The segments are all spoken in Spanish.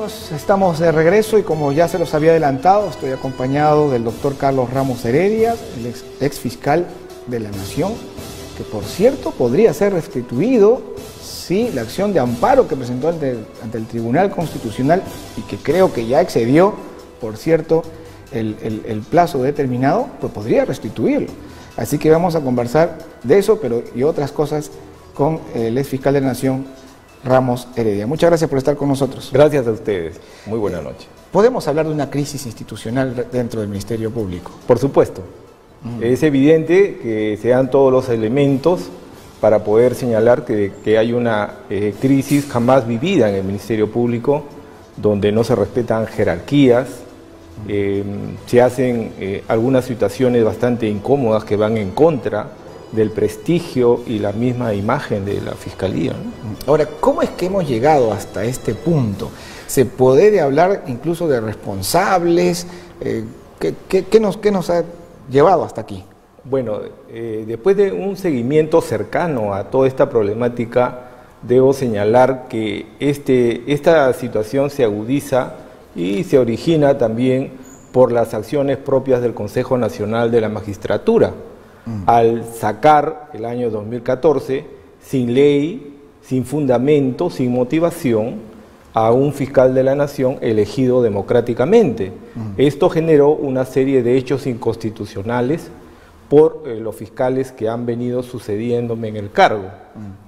amigos, estamos de regreso y como ya se los había adelantado, estoy acompañado del doctor Carlos Ramos Heredia, el ex fiscal de la Nación, que por cierto podría ser restituido si la acción de amparo que presentó ante el Tribunal Constitucional y que creo que ya excedió, por cierto, el plazo determinado, pues podría restituirlo. Así que vamos a conversar de eso, pero y otras cosas con el ex fiscal de la Nación, Ramos Heredia. Muchas gracias por estar con nosotros. Gracias a ustedes. Muy buena noche. ¿Podemos hablar de una crisis institucional dentro del Ministerio Público? Por supuesto. Es evidente que se dan todos los elementos para poder señalar que hay una crisis jamás vivida en el Ministerio Público, donde no se respetan jerarquías, se hacen algunas situaciones bastante incómodas que van en contra del prestigio y la misma imagen de la Fiscalía, ¿no? Ahora, ¿cómo es que hemos llegado hasta este punto? ¿Se puede hablar incluso de responsables? ¿Qué nos ha llevado hasta aquí? Bueno, después de un seguimiento cercano a toda esta problemática, debo señalar que esta situación se agudiza y se origina también por las acciones propias del Consejo Nacional de la Magistratura, al sacar el año 2014, sin ley, sin fundamento, sin motivación, a un fiscal de la Nación elegido democráticamente. Esto generó una serie de hechos inconstitucionales por los fiscales que han venido sucediéndome en el cargo,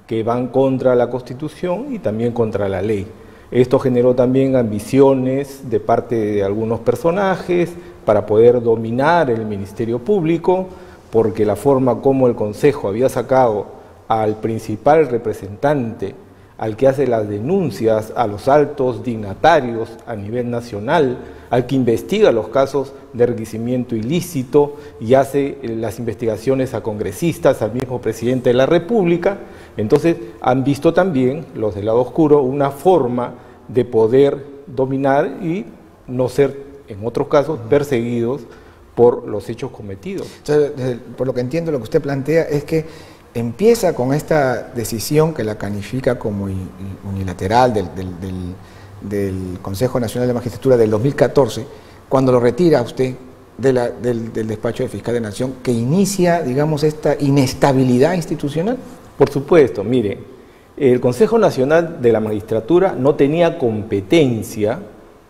que van contra la Constitución y también contra la ley. Esto generó también ambiciones de parte de algunos personajes para poder dominar el Ministerio Público, porque la forma como el Consejo había sacado al principal representante, al que hace las denuncias a los altos dignatarios a nivel nacional, al que investiga los casos de enriquecimiento ilícito y hace las investigaciones a congresistas, al mismo presidente de la República. Entonces han visto también los del lado oscuro una forma de poder dominar y no ser, en otros casos, perseguidos por los hechos cometidos. Entonces, por lo que entiendo, lo que usted plantea es que empieza con esta decisión que la califica como unilateral del Consejo Nacional de Magistratura del 2014, cuando lo retira usted del despacho del fiscal de Nación, que inicia, digamos, esta inestabilidad institucional. Por supuesto, mire, el Consejo Nacional de la Magistratura no tenía competencia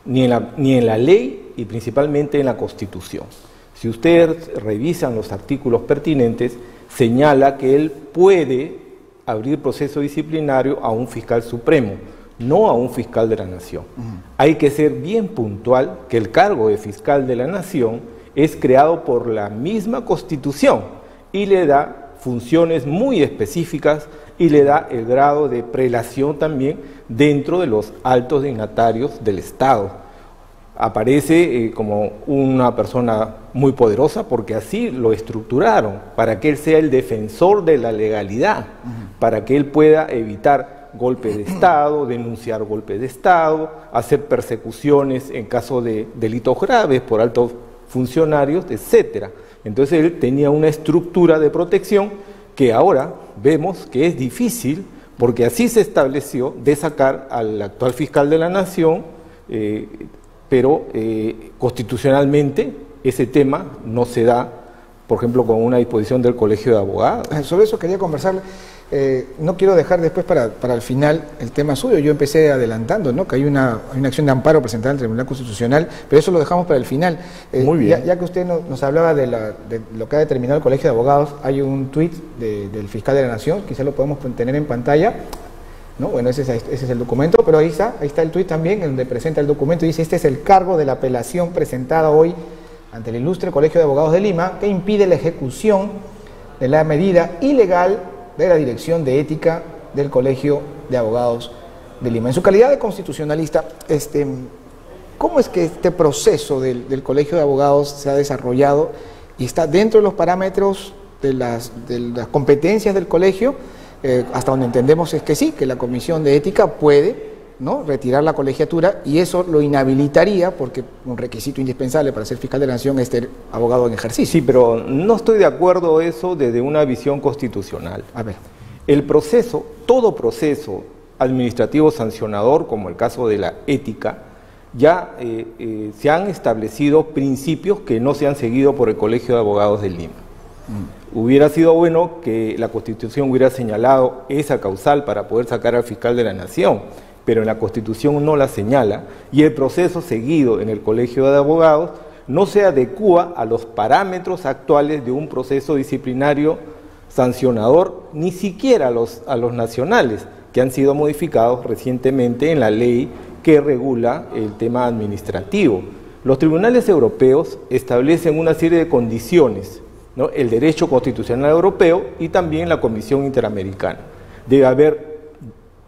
ni en la ley y principalmente en la Constitución. Si ustedes revisan los artículos pertinentes, señala que él puede abrir proceso disciplinario a un fiscal supremo, no a un fiscal de la Nación. Hay que ser bien puntual que el cargo de fiscal de la Nación es creado por la misma Constitución y le da funciones muy específicas y le da el grado de prelación también dentro de los altos dignatarios del Estado. Aparece como una persona muy poderosa porque así lo estructuraron, para que él sea el defensor de la legalidad, para que él pueda evitar golpes de Estado, denunciar golpes de Estado, hacer persecuciones en caso de delitos graves por altos funcionarios, etcétera. Entonces él tenía una estructura de protección que ahora vemos que es difícil, porque así se estableció, de sacar al actual fiscal de la Nación, pero constitucionalmente ese tema no se da, por ejemplo, con una disposición del Colegio de Abogados. Sobre eso quería conversar. No quiero dejar después para el final el tema suyo. Yo empecé adelantando, ¿no?, que hay una acción de amparo presentada en el Tribunal Constitucional, pero eso lo dejamos para el final. Muy bien. Ya que usted nos hablaba de lo que ha determinado el Colegio de Abogados, hay un tuit del fiscal de la Nación, quizás lo podemos tener en pantalla, ¿no? Bueno, ese es el documento, pero ahí está el tuit también, donde presenta el documento y dice: este es el cargo de la apelación presentada hoy ante el ilustre Colegio de Abogados de Lima, que impide la ejecución de la medida ilegal de la Dirección de Ética del Colegio de Abogados de Lima. En su calidad de constitucionalista, ¿cómo es que este proceso del Colegio de Abogados se ha desarrollado y está dentro de los parámetros de las competencias del colegio? Hasta donde entendemos es que sí, que la Comisión de Ética puede, ¿no?, retirar la colegiatura, y eso lo inhabilitaría, porque un requisito indispensable para ser fiscal de la Nación es ser abogado en ejercicio. Sí, pero no estoy de acuerdo eso desde una visión constitucional. A ver. El proceso, todo proceso administrativo sancionador, como el caso de la ética, ya se han establecido principios que no se han seguido por el Colegio de Abogados de Lima. Hubiera sido bueno que la Constitución hubiera señalado esa causal para poder sacar al fiscal de la Nación, pero en la Constitución no la señala y el proceso seguido en el Colegio de Abogados no se adecúa a los parámetros actuales de un proceso disciplinario sancionador, ni siquiera a los nacionales, que han sido modificados recientemente en la ley que regula el tema administrativo. Los tribunales europeos establecen una serie de condiciones, ¿no? El derecho constitucional europeo y también la Comisión Interamericana. Debe haber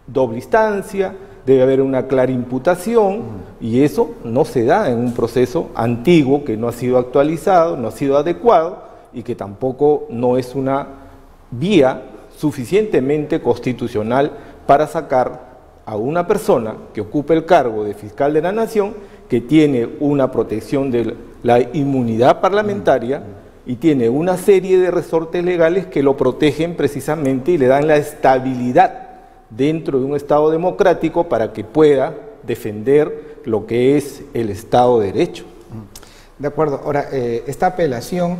doble instancia, debe haber una clara imputación, y eso no se da en un proceso antiguo que no ha sido actualizado, no ha sido adecuado y que tampoco no es una vía suficientemente constitucional para sacar a una persona que ocupe el cargo de fiscal de la Nación, que tiene una protección de la inmunidad parlamentaria y tiene una serie de resortes legales que lo protegen precisamente y le dan la estabilidad dentro de un Estado democrático para que pueda defender lo que es el Estado de Derecho. De acuerdo. Ahora, esta apelación,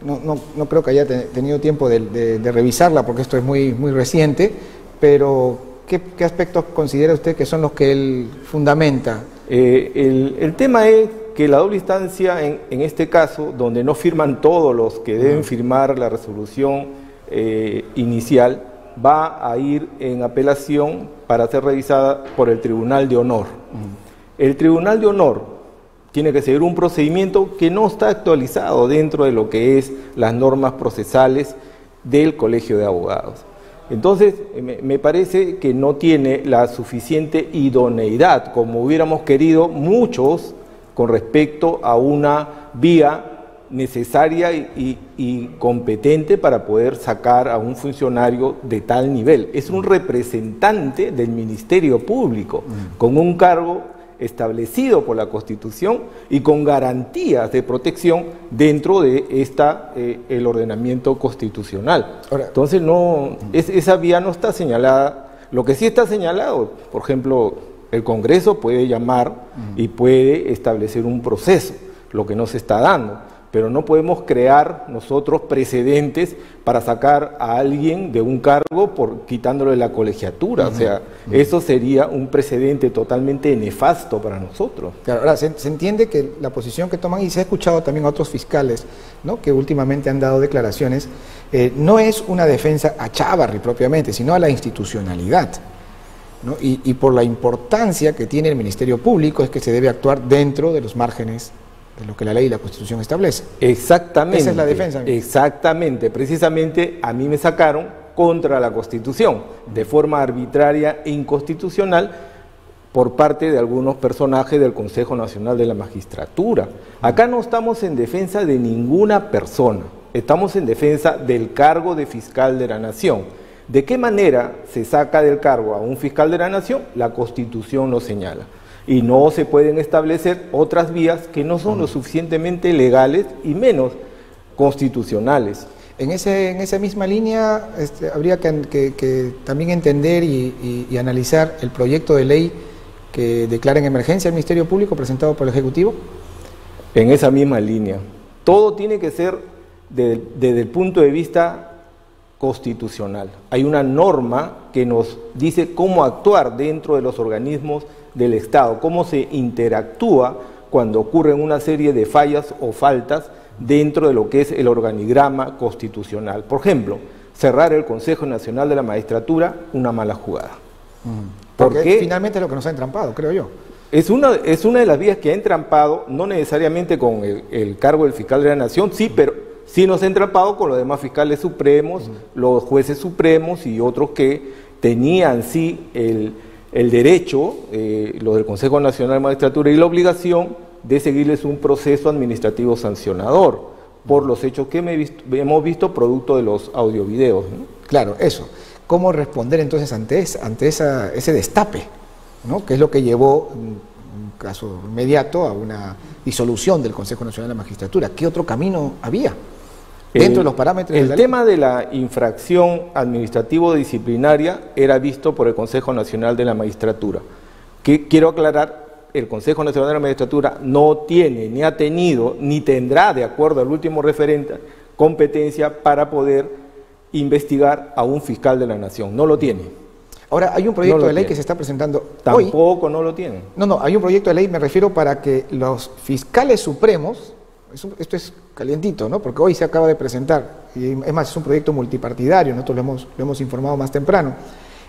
no creo que haya tenido tiempo de revisarla porque esto es muy reciente, pero ¿qué aspectos considera usted que son los que él fundamenta? El tema es que la doble instancia, en este caso, donde no firman todos los que deben firmar la resolución inicial, va a ir en apelación para ser revisada por el Tribunal de Honor. El Tribunal de Honor tiene que seguir un procedimiento que no está actualizado dentro de lo que es las normas procesales del Colegio de Abogados. Entonces, me parece que no tiene la suficiente idoneidad, como hubiéramos querido muchos, con respecto a una vía necesaria y competente para poder sacar a un funcionario de tal nivel. Es un representante del Ministerio Público, con un cargo establecido por la Constitución y con garantías de protección dentro de el ordenamiento constitucional. Ahora, entonces, esa vía no está señalada. Lo que sí está señalado, por ejemplo, el Congreso puede llamar y puede establecer un proceso, lo que no se está dando. Pero no podemos crear nosotros precedentes para sacar a alguien de un cargo quitándole la colegiatura. O sea, eso sería un precedente totalmente nefasto para nosotros. Claro, ahora se entiende que la posición que toman, y se ha escuchado también a otros fiscales, ¿no?, que últimamente han dado declaraciones, no es una defensa a Chávarri propiamente, sino a la institucionalidad, ¿no? Y por la importancia que tiene el Ministerio Público es que se debe actuar dentro de los márgenes de lo que la ley y la Constitución establece. Exactamente. Esa es la defensa. Exactamente. Precisamente a mí me sacaron contra la Constitución, de forma arbitraria e inconstitucional, por parte de algunos personajes del Consejo Nacional de la Magistratura. Acá no estamos en defensa de ninguna persona, estamos en defensa del cargo de fiscal de la Nación. ¿De qué manera se saca del cargo a un fiscal de la Nación? La Constitución lo señala. Y no se pueden establecer otras vías que no son lo suficientemente legales y menos constitucionales. En esa misma línea habría que también entender y analizar el proyecto de ley que declara en emergencia el Ministerio Público presentado por el Ejecutivo. En esa misma línea. Todo tiene que ser desde el punto de vista constitucional. Hay una norma que nos dice cómo actuar dentro de los organismos del Estado, cómo se interactúa cuando ocurren una serie de fallas o faltas dentro de lo que es el organigrama constitucional. Por ejemplo, cerrar el Consejo Nacional de la Magistratura, una mala jugada. Porque finalmente es lo que nos ha entrampado, creo yo. Es una de las vías que ha entrampado, no necesariamente con el cargo del fiscal de la Nación, sí, pero sí nos ha entrampado con los demás fiscales supremos, los jueces supremos y otros que tenían sí el derecho, los del Consejo Nacional de Magistratura, y la obligación de seguirles un proceso administrativo sancionador por los hechos que hemos visto producto de los audiovideos, ¿no? Claro, eso. ¿Cómo responder entonces ante ese destape, ¿no?, que es lo que llevó, en un caso inmediato, a una disolución del Consejo Nacional de la Magistratura? ¿Qué otro camino había dentro de los parámetros de la ley? El tema de la infracción administrativo-disciplinaria era visto por el Consejo Nacional de la Magistratura. Que quiero aclarar, el Consejo Nacional de la Magistratura no tiene, ni ha tenido, ni tendrá, de acuerdo al último referente, competencia para poder investigar a un fiscal de la Nación. No lo tiene. Ahora, hay un proyecto de ley que se está presentando Tampoco hoy. No lo tiene. No, hay un proyecto de ley, me refiero, para que los fiscales supremos, esto es calientito, ¿no? Porque hoy se acaba de presentar, y es más, es un proyecto multipartidario, nosotros lo hemos informado más temprano,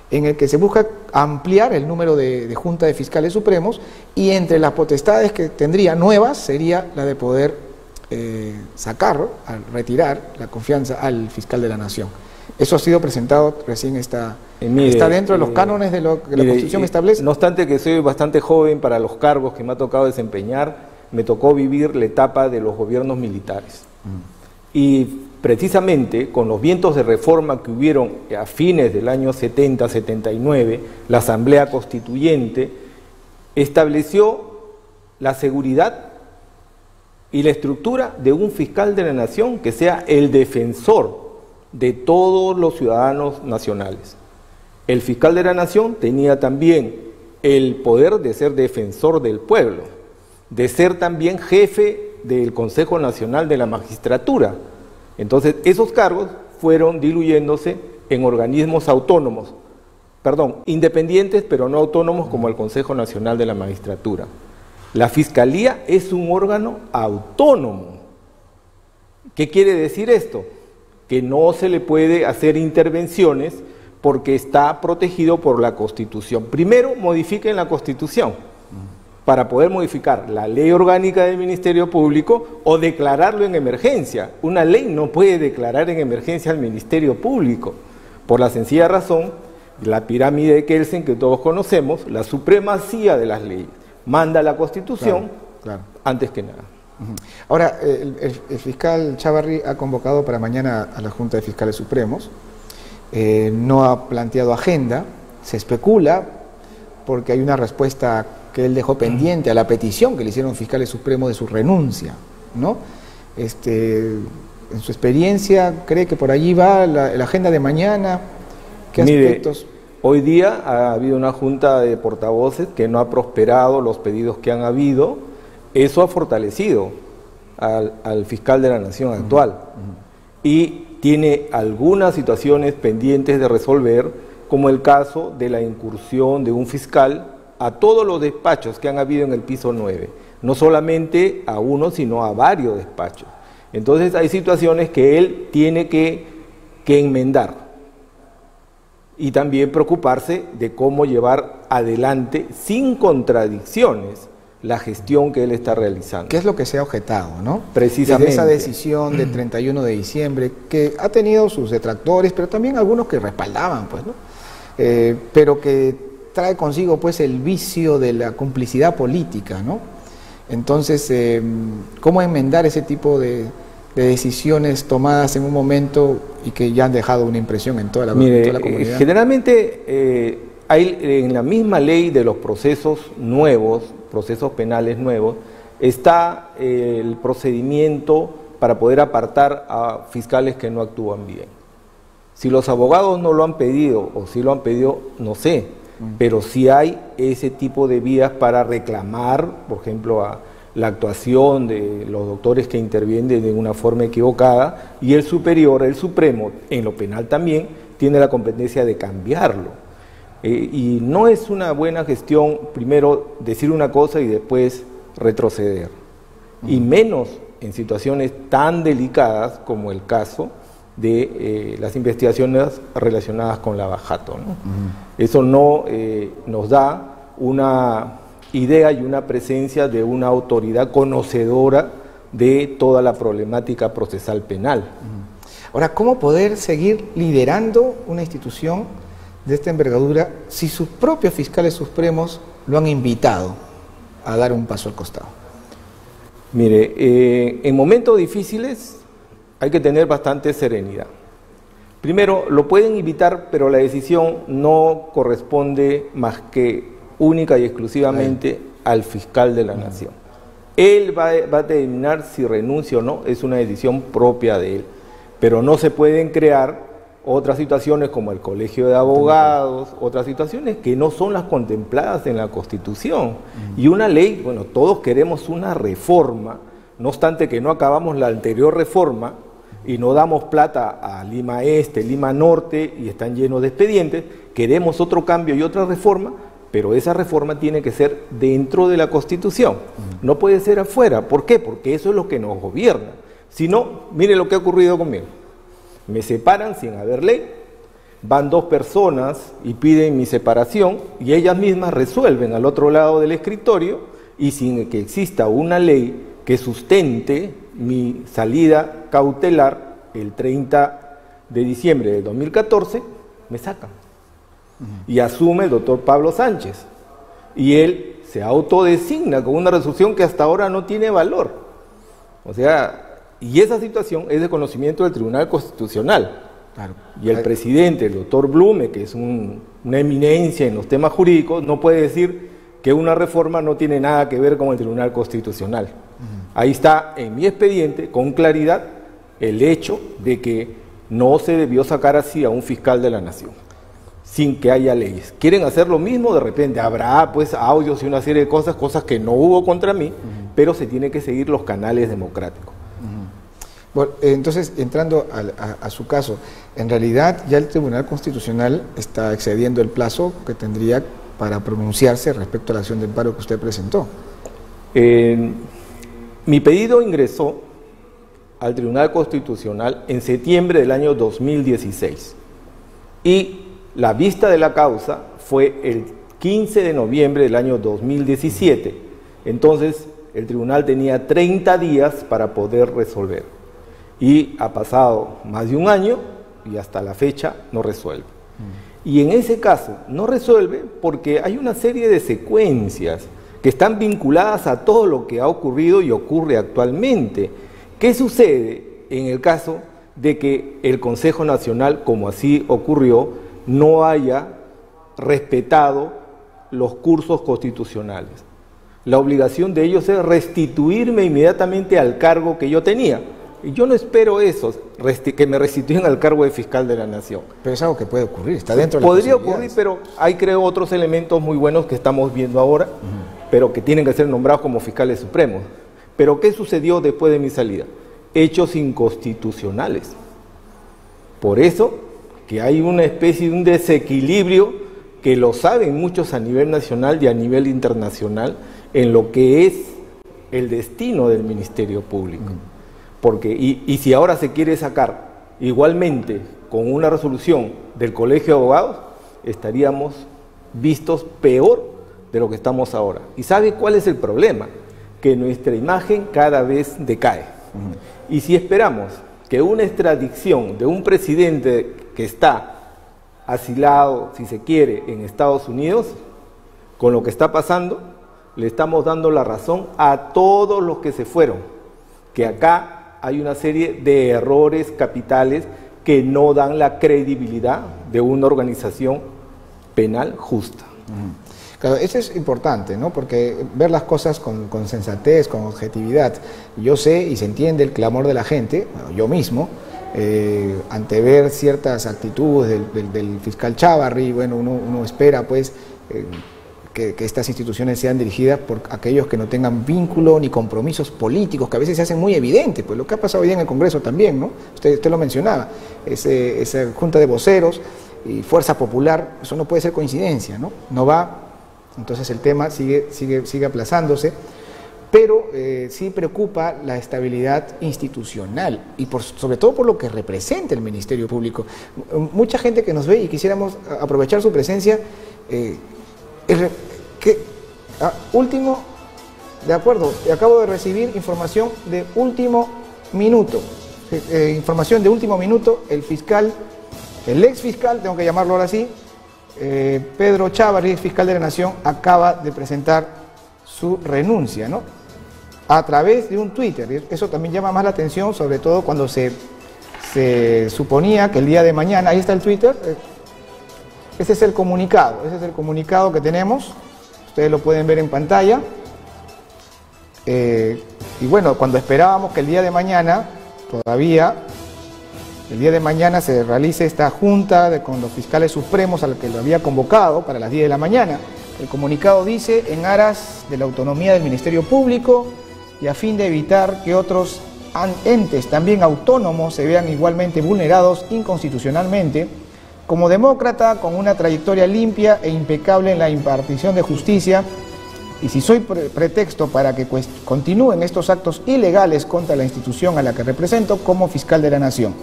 en el que se busca ampliar el número de Junta de Fiscales Supremos, y entre las potestades que tendría nuevas sería la de poder retirar la confianza al fiscal de la Nación. Eso ha sido presentado, recién está dentro de los cánones de lo que la Constitución establece. No obstante que soy bastante joven para los cargos que me ha tocado desempeñar, me tocó vivir la etapa de los gobiernos militares. Y precisamente con los vientos de reforma que hubieron a fines del año 70, 79, la Asamblea Constituyente estableció la seguridad y la estructura de un fiscal de la Nación que sea el defensor de todos los ciudadanos nacionales. El fiscal de la Nación tenía también el poder de ser defensor del pueblo, de ser también jefe del Consejo Nacional de la Magistratura. Entonces, esos cargos fueron diluyéndose en organismos autónomos, independientes pero no autónomos, como el Consejo Nacional de la Magistratura. La Fiscalía es un órgano autónomo. ¿Qué quiere decir esto? Que no se le puede hacer intervenciones porque está protegido por la Constitución. Primero, modifiquen la Constitución para poder modificar la ley orgánica del Ministerio Público o declararlo en emergencia. Una ley no puede declarar en emergencia al Ministerio Público, por la sencilla razón, la pirámide de Kelsen que todos conocemos, la supremacía de las leyes. Manda la Constitución antes que nada. Ahora, el fiscal Chávarri ha convocado para mañana a la Junta de Fiscales Supremos, no ha planteado agenda, se especula porque hay una respuesta que él dejó pendiente a la petición que le hicieron fiscales supremos de su renuncia, ¿no? En su experiencia, ¿cree que por allí va la agenda de mañana? ¿Qué aspectos? Hoy día ha habido una junta de portavoces que no ha prosperado los pedidos que han habido. Eso ha fortalecido al fiscal de la Nación actual y tiene algunas situaciones pendientes de resolver, como el caso de la incursión de un fiscal a todos los despachos que han habido en el piso 9, no solamente a uno, sino a varios despachos. Entonces hay situaciones que él tiene que enmendar y también preocuparse de cómo llevar adelante sin contradicciones la gestión que él está realizando. ¿Qué es lo que se ha objetado, no? Precisamente. Desde esa decisión del 31 de diciembre, que ha tenido sus detractores, pero también algunos que respaldaban, pues, ¿no? Pero que trae consigo, pues, el vicio de la complicidad política, ¿no? Entonces, ¿cómo enmendar ese tipo de decisiones tomadas en un momento y que ya han dejado una impresión en toda la comunidad? Generalmente hay en la misma ley de los procesos nuevos, procesos penales nuevos, está el procedimiento para poder apartar a fiscales que no actúan bien. Si los abogados no lo han pedido o si lo han pedido, no sé, pero sí hay ese tipo de vías para reclamar, por ejemplo, a la actuación de los doctores que intervienen de una forma equivocada, y el superior, el supremo, en lo penal también, tiene la competencia de cambiarlo. Y no es una buena gestión, primero, decir una cosa y después retroceder. Y menos en situaciones tan delicadas como el caso de las investigaciones relacionadas con lavajato, ¿no? Eso no nos da una idea y una presencia de una autoridad conocedora de toda la problemática procesal penal. Ahora, ¿cómo poder seguir liderando una institución de esta envergadura si sus propios fiscales supremos lo han invitado a dar un paso al costado? Mire, en momentos difíciles hay que tener bastante serenidad. Primero, lo pueden invitar, pero la decisión no corresponde más que única y exclusivamente al fiscal de la Nación. Él va a determinar si renuncia o no, es una decisión propia de él, pero no se pueden crear otras situaciones como el Colegio de Abogados, otras situaciones que no son las contempladas en la Constitución. Y una ley, bueno, todos queremos una reforma, no obstante que no acabamos la anterior reforma y no damos plata a Lima Este, Lima Norte y están llenos de expedientes, queremos otro cambio y otra reforma, pero esa reforma tiene que ser dentro de la Constitución, no puede ser afuera. ¿Por qué? Porque eso es lo que nos gobierna. Si no, mire lo que ha ocurrido conmigo. Me separan sin haber ley, van dos personas y piden mi separación y ellas mismas resuelven al otro lado del escritorio y sin que exista una ley que sustente mi salida cautelar el 30 de diciembre de 2014, me sacan. Y asume el doctor Pablo Sánchez y él se autodesigna con una resolución que hasta ahora no tiene valor. O sea, y esa situación es de conocimiento del Tribunal Constitucional. Claro. Y el presidente, el doctor Blume, que es una eminencia en los temas jurídicos, no puede decir que una reforma no tiene nada que ver con el Tribunal Constitucional. Ahí está en mi expediente, con claridad, el hecho de que no se debió sacar así a un fiscal de la Nación, sin que haya leyes. ¿Quieren hacer lo mismo? De repente habrá pues audios y una serie de cosas que no hubo contra mí, pero se tiene que seguir los canales democráticos. Bueno, entonces, entrando a su caso, en realidad ya el Tribunal Constitucional está excediendo el plazo que tendría para pronunciarse respecto a la acción de amparo que usted presentó. Mi pedido ingresó al Tribunal Constitucional en septiembre del año 2016 y la vista de la causa fue el 15 de noviembre del año 2017. Entonces, el tribunal tenía 30 días para poder resolver. Y ha pasado más de un año y hasta la fecha no resuelve. Y en ese caso no resuelve porque hay una serie de secuencias que están vinculadas a todo lo que ha ocurrido y ocurre actualmente. ¿Qué sucede en el caso de que el Consejo Nacional, como así ocurrió, no haya respetado los cursos constitucionales? La obligación de ellos es restituirme inmediatamente al cargo que yo tenía. Y yo no espero eso, que me restituyan al cargo de fiscal de la Nación. Pero es algo que puede ocurrir, está dentro de las Podría ocurrir, pero hay creo otros elementos muy buenos que estamos viendo ahora, pero que tienen que ser nombrados como fiscales supremos. Pero ¿qué sucedió después de mi salida? Hechos inconstitucionales. Por eso que hay una especie de un desequilibrio que lo saben muchos a nivel nacional y a nivel internacional en lo que es el destino del Ministerio Público. Porque, y si ahora se quiere sacar igualmente con una resolución del Colegio de Abogados, estaríamos vistos peor de lo que estamos ahora. ¿Y sabe cuál es el problema? Que nuestra imagen cada vez decae. Y si esperamos que una extradición de un presidente que está asilado, si se quiere, en Estados Unidos, con lo que está pasando, le estamos dando la razón a todos los que se fueron, que acá hay una serie de errores capitales que no dan la credibilidad de una organización penal justa. Claro, eso es importante, ¿no? Porque ver las cosas con sensatez, con objetividad. Yo sé y se entiende el clamor de la gente, yo mismo, ante ver ciertas actitudes del fiscal Chávarri, bueno, uno espera pues que estas instituciones sean dirigidas por aquellos que no tengan vínculo ni compromisos políticos, que a veces se hacen muy evidentes, pues lo que ha pasado hoy día en el Congreso también, ¿no? Usted lo mencionaba, esa junta de voceros y Fuerza Popular, eso no puede ser coincidencia, ¿no? No va, entonces el tema sigue aplazándose, pero sí preocupa la estabilidad institucional y sobre todo por lo que representa el Ministerio Público. Mucha gente que nos ve y quisiéramos aprovechar su presencia, último, de acuerdo, acabo de recibir información de último minuto, el ex fiscal, tengo que llamarlo ahora sí, Pedro Chávarri, fiscal de la Nación, acaba de presentar su renuncia, ¿no? A través de un Twitter. Eso también llama más la atención, sobre todo cuando se suponía que el día de mañana, ahí está el Twitter, ese es el comunicado que tenemos, ustedes lo pueden ver en pantalla, y bueno, cuando esperábamos que el día de mañana todavía el día de mañana se realice esta junta con los fiscales supremos al que lo había convocado para las 10 de la mañana. El comunicado dice, en aras de la autonomía del Ministerio Público y a fin de evitar que otros entes también autónomos se vean igualmente vulnerados inconstitucionalmente, como demócrata con una trayectoria limpia e impecable en la impartición de justicia, y si soy pretexto para que continúen estos actos ilegales contra la institución a la que represento como fiscal de la Nación,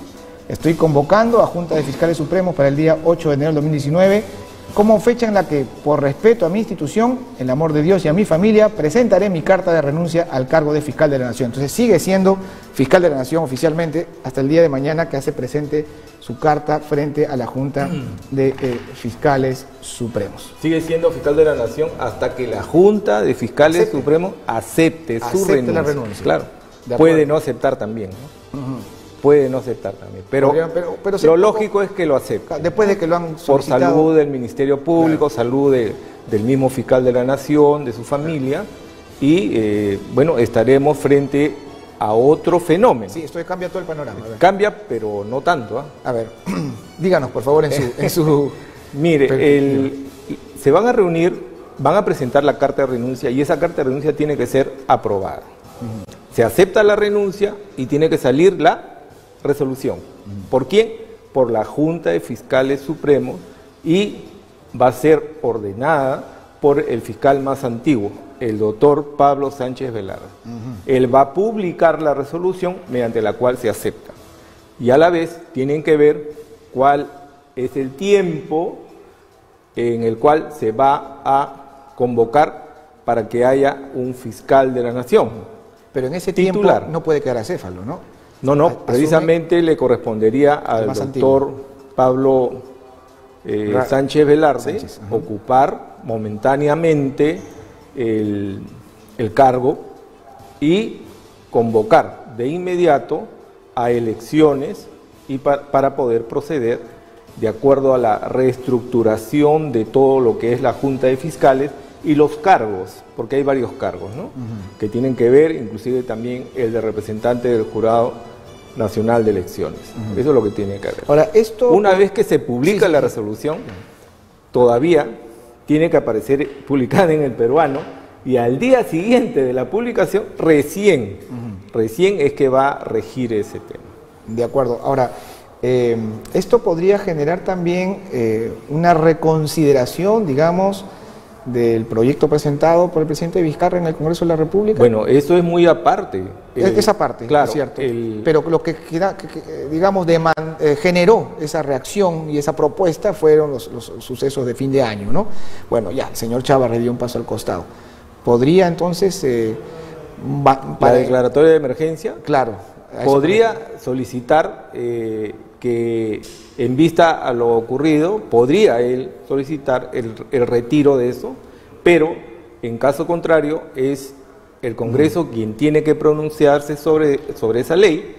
estoy convocando a Junta de Fiscales Supremos para el día 8 de enero del 2019 como fecha en la que, por respeto a mi institución, el amor de Dios y a mi familia, presentaré mi carta de renuncia al cargo de fiscal de la Nación. Entonces sigue siendo fiscal de la Nación oficialmente hasta el día de mañana que hace presente su carta frente a la Junta de Fiscales Supremos. Sigue siendo fiscal de la Nación hasta que la Junta de Fiscales Supremos acepte su renuncia. La renuncia. Claro, puede no aceptar también, ¿no? Puede no aceptar también, pero lo lógico es que lo acepte. Después de que lo han solicitado. Por salud del Ministerio Público, claro, salud del mismo fiscal de la Nación, de su familia, y bueno, estaremos frente a otro fenómeno. Sí, esto cambia todo el panorama. Cambia, pero no tanto. A ver, díganos por favor en su... Mire, se van a reunir, van a presentar la carta de renuncia y esa carta de renuncia tiene que ser aprobada. Se acepta la renuncia y tiene que salir la resolución. ¿Por quién? Por la Junta de Fiscales Supremos, y va a ser ordenada por el fiscal más antiguo, el doctor Pablo Sánchez Velarde. Él va a publicar la resolución mediante la cual se acepta. Y a la vez tienen que ver cuál es el tiempo en el cual se va a convocar para que haya un fiscal de la Nación. Pero en ese titular. Tiempo no puede quedar acéfalo, ¿no? No, precisamente le correspondería al doctor antiguo. Pablo Sánchez Velarde ocupar momentáneamente el cargo y convocar de inmediato a elecciones y para poder proceder de acuerdo a la reestructuración de todo lo que es la Junta de Fiscales y los cargos, porque hay varios cargos, ¿no? Que tienen que ver, inclusive también el de representante del Jurado Nacional de Elecciones. Eso es lo que tiene que ver. Ahora, una vez que se publica la resolución, todavía tiene que aparecer publicada en el peruano, y al día siguiente de la publicación, recién es que va a regir ese tema. De acuerdo. Ahora, esto podría generar también una reconsideración, digamos, del proyecto presentado por el presidente Vizcarra en el Congreso de la República. Bueno, eso es muy aparte. Esa parte, claro, es cierto. Pero lo que digamos, generó esa reacción y esa propuesta fueron los sucesos de fin de año, ¿no? Bueno, ya, el señor Chávarri dio un paso al costado. ¿Podría entonces... la declaratoria de emergencia? Claro. Podría solicitar que en vista a lo ocurrido, podría él solicitar el retiro de eso, pero en caso contrario es el Congreso quien tiene que pronunciarse sobre esa ley,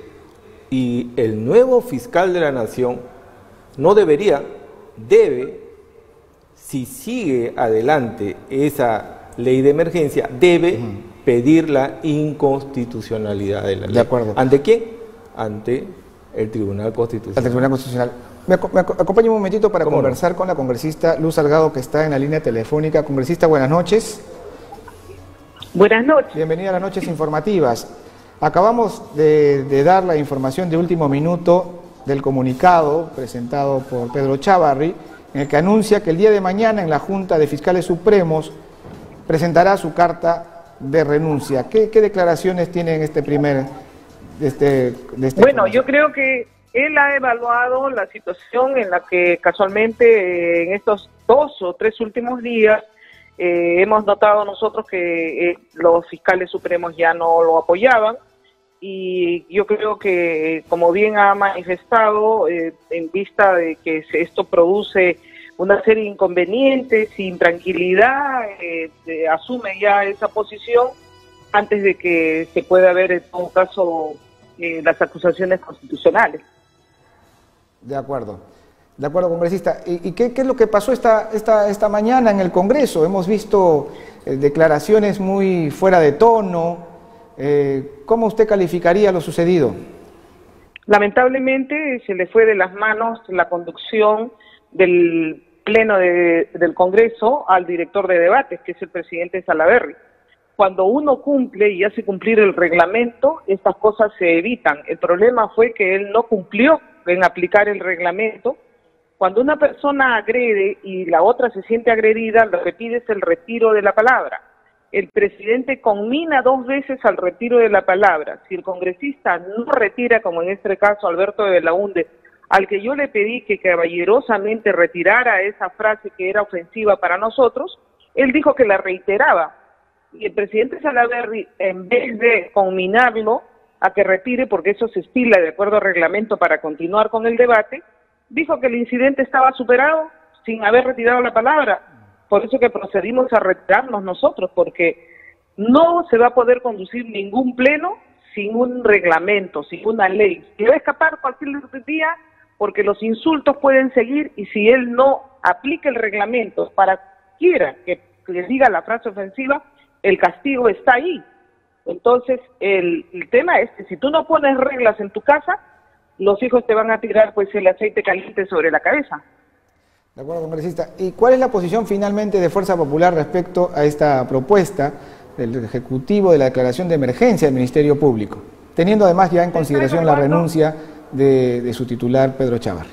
y el nuevo fiscal de la Nación no debe, si sigue adelante esa ley de emergencia, debe pedir la inconstitucionalidad de la ley. De acuerdo. ¿Ante quién? Ante el Tribunal Constitucional. Ante el Tribunal Constitucional. Me acompaña un momentito para conversar con la congresista Luz Salgado, que está en la línea telefónica. Congresista, buenas noches. Buenas noches. Bienvenida a las noches informativas. Acabamos de dar la información de último minuto del comunicado presentado por Pedro Chávarri, en el que anuncia que el día de mañana en la Junta de Fiscales Supremos presentará su carta de renuncia. ¿Qué declaraciones tiene en este primer... Bueno, yo creo que él ha evaluado la situación en la que casualmente en estos 2 o 3 últimos días hemos notado nosotros que los fiscales supremos ya no lo apoyaban, y yo creo que, como bien ha manifestado, en vista de que esto produce una serie de inconvenientes, intranquilidad, asume ya esa posición antes de que se pueda ver en todo caso las acusaciones constitucionales. De acuerdo, congresista. ¿Y qué es lo que pasó esta mañana en el Congreso? Hemos visto declaraciones muy fuera de tono. ¿Cómo usted calificaría lo sucedido? Lamentablemente se le fue de las manos la conducción del pleno del Congreso al director de debates, que es el presidente Salaverry. Cuando uno cumple y hace cumplir el reglamento, estas cosas se evitan. El problema fue que él no cumplió en aplicar el reglamento. Cuando una persona agrede y la otra se siente agredida, lo que pide es el retiro de la palabra. El presidente conmina 2 veces al retiro de la palabra. Si el congresista no retira, como en este caso Alberto de Belaúnde, al que yo le pedí que caballerosamente retirara esa frase que era ofensiva para nosotros, él dijo que la reiteraba. Y el presidente Salaverry, en vez de conminarlo a que retire, porque eso se estila de acuerdo al reglamento para continuar con el debate, dijo que el incidente estaba superado sin haber retirado la palabra. Por eso que procedimos a retirarnos nosotros, porque no se va a poder conducir ningún pleno sin un reglamento, sin una ley. Se va a escapar cualquier día porque los insultos pueden seguir, y si él no aplica el reglamento para quiera que le diga la frase ofensiva, el castigo está ahí. Entonces, el tema es que si tú no pones reglas en tu casa, los hijos te van a tirar pues el aceite caliente sobre la cabeza. De acuerdo, congresista. ¿Y cuál es la posición finalmente de Fuerza Popular respecto a esta propuesta del Ejecutivo de la declaración de emergencia del Ministerio Público, teniendo además ya en consideración la renuncia de su titular, Pedro Chávarri?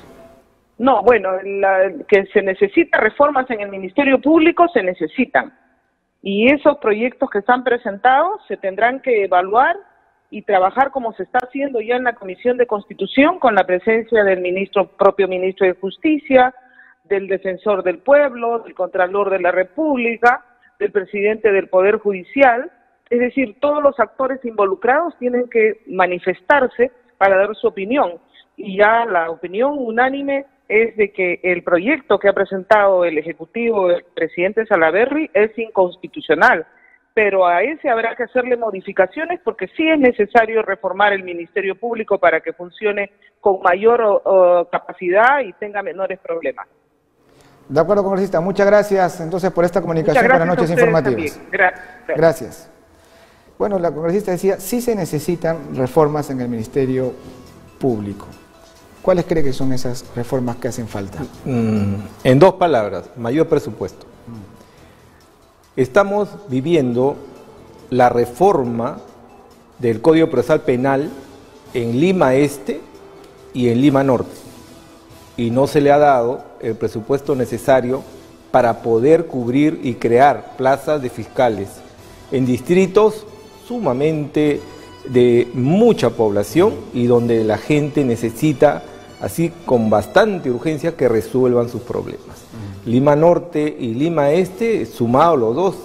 No, bueno, que se necesita reformas en el Ministerio Público, se necesitan. Y esos proyectos que están presentados se tendrán que evaluar y trabajar como se está haciendo ya en la Comisión de Constitución, con la presencia del propio ministro de Justicia, del Defensor del Pueblo, del Contralor de la República, del presidente del Poder Judicial. Es decir, todos los actores involucrados tienen que manifestarse para dar su opinión. Y ya la opinión unánime es de que el proyecto que ha presentado el Ejecutivo del presidente Salaverry es inconstitucional, pero a ese habrá que hacerle modificaciones, porque sí es necesario reformar el Ministerio Público para que funcione con mayor capacidad y tenga menores problemas. De acuerdo, congresista. Muchas gracias entonces por esta comunicación para Noches Informativas. Gracias. Bueno, la congresista decía, sí se necesitan reformas en el Ministerio Público. ¿Cuáles cree que son esas reformas que hacen falta? En 2 palabras, mayor presupuesto. Estamos viviendo la reforma del Código Procesal Penal en Lima Este y en Lima Norte, y no se le ha dado el presupuesto necesario para poder cubrir y crear plazas de fiscales en distritos sumamente de mucha población y donde la gente necesita, así con bastante urgencia, que resuelvan sus problemas. Lima Norte y Lima Este, sumados los dos,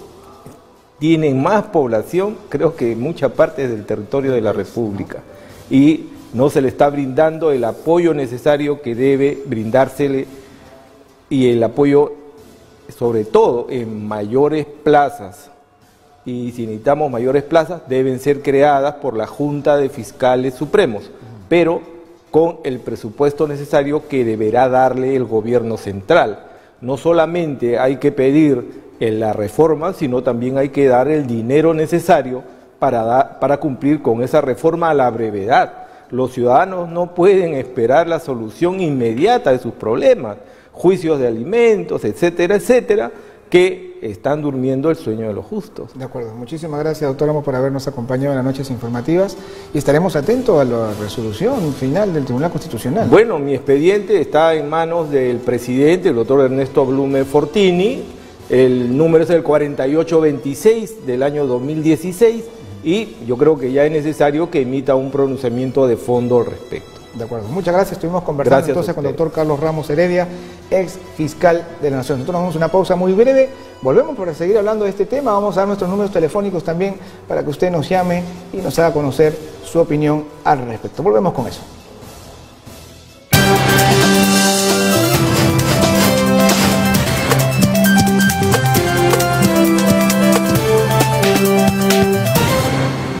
tienen más población, creo que en muchas partes del territorio de la República, y no se le está brindando el apoyo necesario que debe brindársele, y el apoyo sobre todo en mayores plazas. Y si necesitamos mayores plazas, deben ser creadas por la Junta de Fiscales Supremos, pero con el presupuesto necesario que deberá darle el gobierno central. No solamente hay que pedir la reforma, sino también hay que dar el dinero necesario para cumplir con esa reforma a la brevedad. Los ciudadanos no pueden esperar la solución inmediata de sus problemas, juicios de alimentos, etcétera, etcétera, que están durmiendo el sueño de los justos. De acuerdo. Muchísimas gracias, doctor Ramos, por habernos acompañado en las Noches Informativas, y estaremos atentos a la resolución final del Tribunal Constitucional. Bueno, mi expediente está en manos del presidente, el doctor Ernesto Blume Fortini. El número es el 4826 del año 2016, y yo creo que ya es necesario que emita un pronunciamiento de fondo al respecto. De acuerdo, muchas gracias. Estuvimos conversando entonces con el doctor Carlos Ramos Heredia, ex fiscal de la Nación. Nosotros vamos a una pausa muy breve, volvemos para seguir hablando de este tema. Vamos a dar nuestros números telefónicos también para que usted nos llame y nos haga conocer su opinión al respecto. Volvemos con eso.